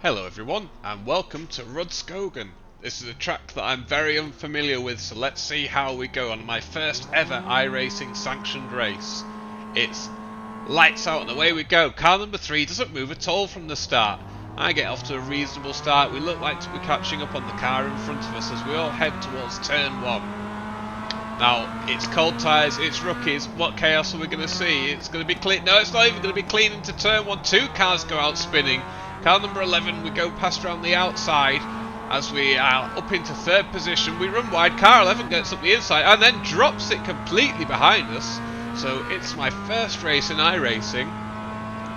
Hello everyone and welcome to Rudskogen. This is a track that I'm very unfamiliar with, so let's see how we go on my first ever iRacing sanctioned race. It's lights out and away we go. Car number 3 doesn't move at all from the start. I get off to a reasonable start. We look like we're catching up on the car in front of us as we all head towards turn 1. Now, it's cold tyres, it's rookies. What chaos are we going to see? It's going to be clean. No, it's not even going to be clean into turn 1. Two cars go out spinning. Car number 11, we go past around the outside as we are up into third position. We run wide. Car 11 gets up the inside and then drops it completely behind us. So it's my first race in iRacing.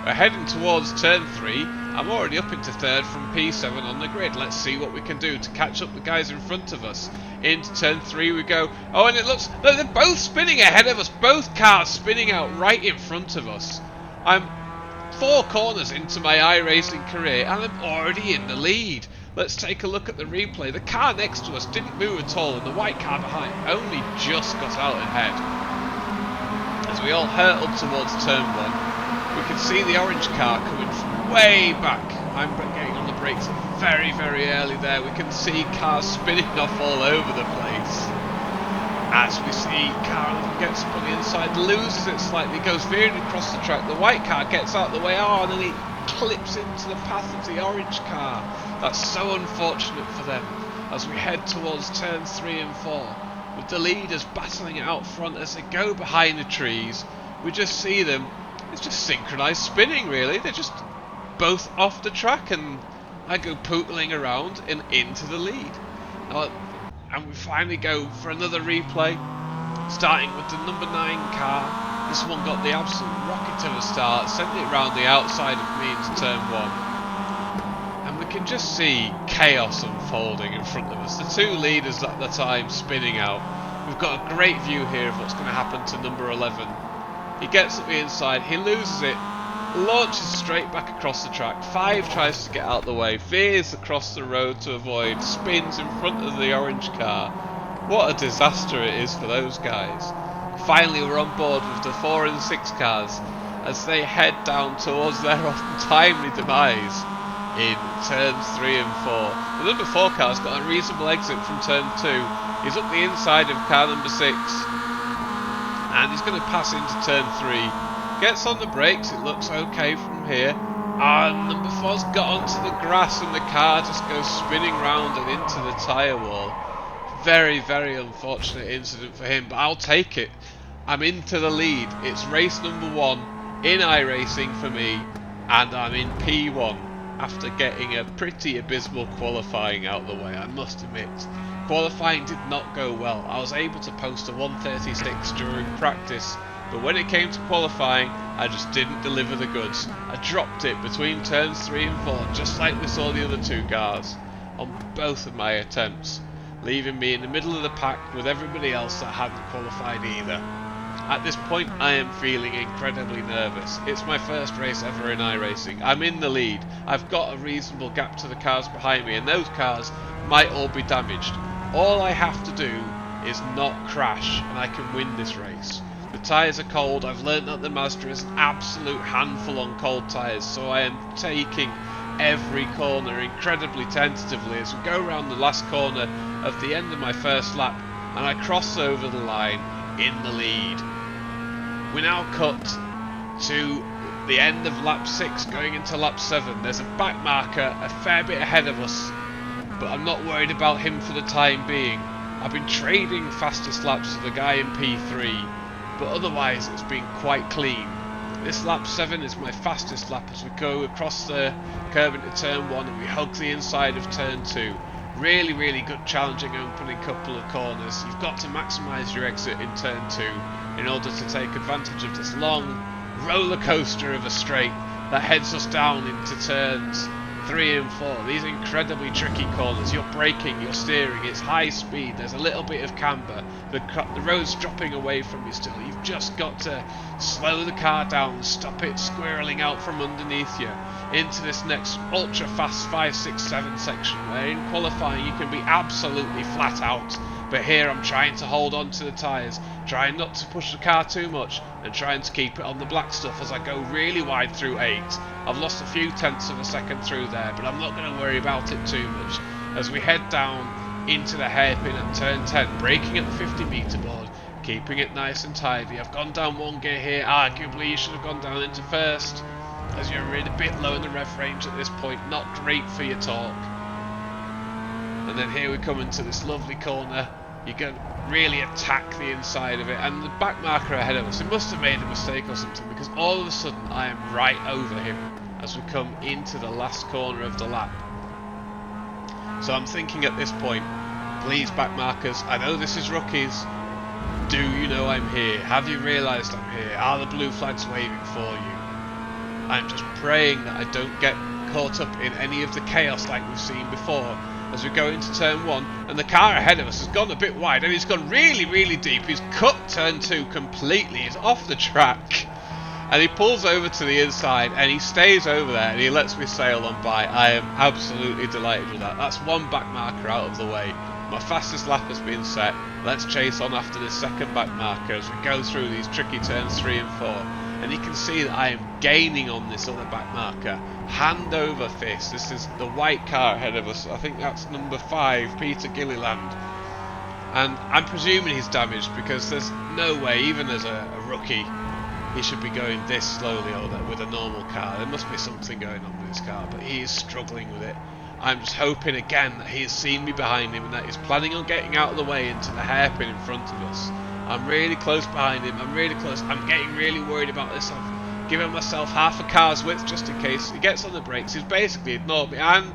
We're heading towards turn 3. I'm already up into third from P7 on the grid. Let's see what we can do to catch up the guys in front of us. Into turn 3 we go. Oh, and it looks... No, they're both spinning ahead of us. Both cars spinning out right in front of us. I'm 4 corners into my iRacing career and I'm already in the lead. Let's take a look at the replay. The car next to us didn't move at all and the white car behind only just got out ahead. As we all hurtled towards turn 1, we can see the orange car coming from way back. I'm getting on the brakes very, very early there. We can see cars spinning off all over the place. As we see, car 11 gets up on the inside, loses it slightly, goes veering across the track. The white car gets out of the way, and then it clips into the path of the orange car. That's so unfortunate for them as we head towards turn 3 and 4. With the leaders battling it out front as they go behind the trees. We just see them, it's just synchronised spinning really. They're just both off the track and I go pootling around and into the lead. Now, and we finally go for another replay, starting with the number 9 car. This one got the absolute rocket of a start, sent it round the outside of me into turn 1. And we can just see chaos unfolding in front of us. The 2 leaders at the time spinning out. We've got a great view here of what's going to happen to number 11. He gets at the inside, he loses it, launches straight back across the track. 5 tries to get out the way, veers across the road to avoid, spins in front of the orange car. What a disaster it is for those guys. Finally we're on board with the 4 and 6 cars as they head down towards their untimely demise in turns 3 and 4. The number 4 car's got a reasonable exit from turn 2. He's up the inside of car number 6 and he's going to pass into turn 3. Gets on the brakes, it looks okay from here. And number 4's got onto the grass and the car just goes spinning round and into the tyre wall. Very, very unfortunate incident for him, but I'll take it. I'm into the lead. It's race number 1 in iRacing for me, and I'm in P1 after getting a pretty abysmal qualifying out the way, I must admit. Qualifying did not go well. I was able to post a 1:36 during practice, but when it came to qualifying, I just didn't deliver the goods. I dropped it between turns 3 and 4, just like we saw the other 2 cars, on both of my attempts, leaving me in the middle of the pack with everybody else that hadn't qualified either. At this point, I am feeling incredibly nervous. It's my first race ever in iRacing. I'm in the lead. I've got a reasonable gap to the cars behind me, and those cars might all be damaged. All I have to do is not crash, and I can win this race. The tyres are cold. I've learnt that the Mazda is an absolute handful on cold tyres, so I am taking every corner incredibly tentatively as we go around the last corner of the end of my first lap, and I cross over the line in the lead. We now cut to the end of lap 6 going into lap 7. There's a back marker a fair bit ahead of us, but I'm not worried about him for the time being. I've been trading fastest laps to the guy in P3, but otherwise it's been quite clean. This lap 7 is my fastest lap as we go across the curve into turn 1 and we hug the inside of turn 2. Really, really good challenging opening couple of corners. You've got to maximise your exit in turn 2 in order to take advantage of this long roller coaster of a straight that heads us down into turns 3 and 4. These incredibly tricky corners. You're braking, you're steering, it's high speed, there's a little bit of camber, the road's dropping away from you still. You've just got to slow the car down, stop it squirreling out from underneath you into this next ultra fast 5, 6, 7 section where in qualifying you can be absolutely flat out But here I'm trying to hold on to the tyres, trying not to push the car too much and trying to keep it on the black stuff as I go really wide through 8. I've lost a few tenths of a second through there, but I'm not going to worry about it too much as we head down into the hairpin at turn 10, braking at the 50 metre board, keeping it nice and tidy. I've gone down one gear here, arguably you should have gone down into first as you're really a bit low in the rev range at this point, not great for your torque. And then here we come into this lovely corner. You can really attack the inside of it, and the back marker ahead of us, he must have made a mistake or something, because all of a sudden I am right over him as we come into the last corner of the lap. So I'm thinking at this point, please back markers, I know this is rookies, do you know I'm here? Have you realised I'm here? Are the blue flags waving for you? I'm just praying that I don't get caught up in any of the chaos like we've seen before as we go into turn 1, and the car ahead of us has gone a bit wide and he's gone really deep. He's cut turn 2 completely, he's off the track and he pulls over to the inside and he stays over there and he lets me sail on by. I am absolutely delighted with that. That's one back marker out of the way. My fastest lap has been set. Let's chase on after this second back marker as we go through these tricky turns 3 and 4. And you can see that I am gaining on this other back marker, hand over fist. This is the white car ahead of us. I think that's number 5, Peter Gilliland. And I'm presuming he's damaged because there's no way, even as a rookie, he should be going this slowly with a normal car. There must be something going on with his car, but he is struggling with it. I'm just hoping again that he has seen me behind him and that he's planning on getting out of the way into the hairpin in front of us. I'm really close behind him, I'm really close. I'm getting really worried about this. I've given myself half a car's width just in case. He gets on the brakes, he's basically ignored me, and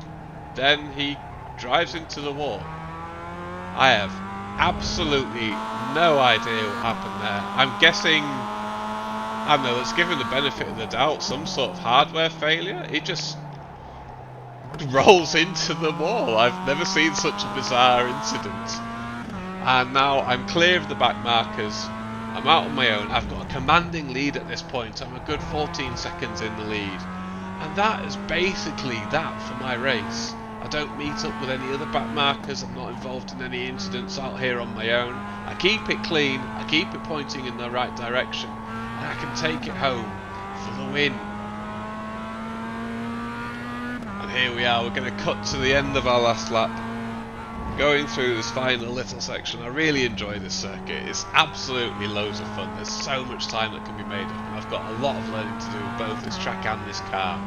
then he drives into the wall. I have absolutely no idea what happened there. I'm guessing, I don't know, let's give him the benefit of the doubt, some sort of hardware failure. He just rolls into the wall. I've never seen such a bizarre incident. And now I'm clear of the back markers, I'm out on my own, I've got a commanding lead at this point, I'm a good 14 seconds in the lead. And that is basically that for my race. I don't meet up with any other back markers, I'm not involved in any incidents out here on my own. I keep it clean, I keep it pointing in the right direction, and I can take it home for the win. And here we are, we're going to cut to the end of our last lap. Going through this final little section. I really enjoy this circuit. It's absolutely loads of fun. There's so much time that can be made up, and I've got a lot of learning to do with both this track and this car.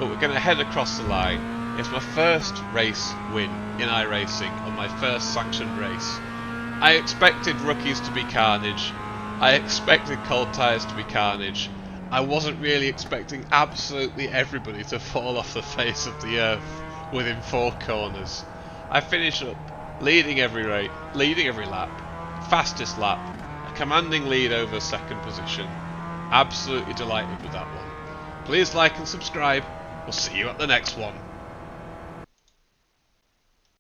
But we're going to head across the line. It's my first race win in iRacing on my first sanctioned race. I expected rookies to be carnage. I expected cold tyres to be carnage. I wasn't really expecting absolutely everybody to fall off the face of the earth within 4 corners. I finish up leading every lap, fastest lap, a commanding lead over second position. Absolutely delighted with that one. Please like and subscribe. We'll see you at the next one.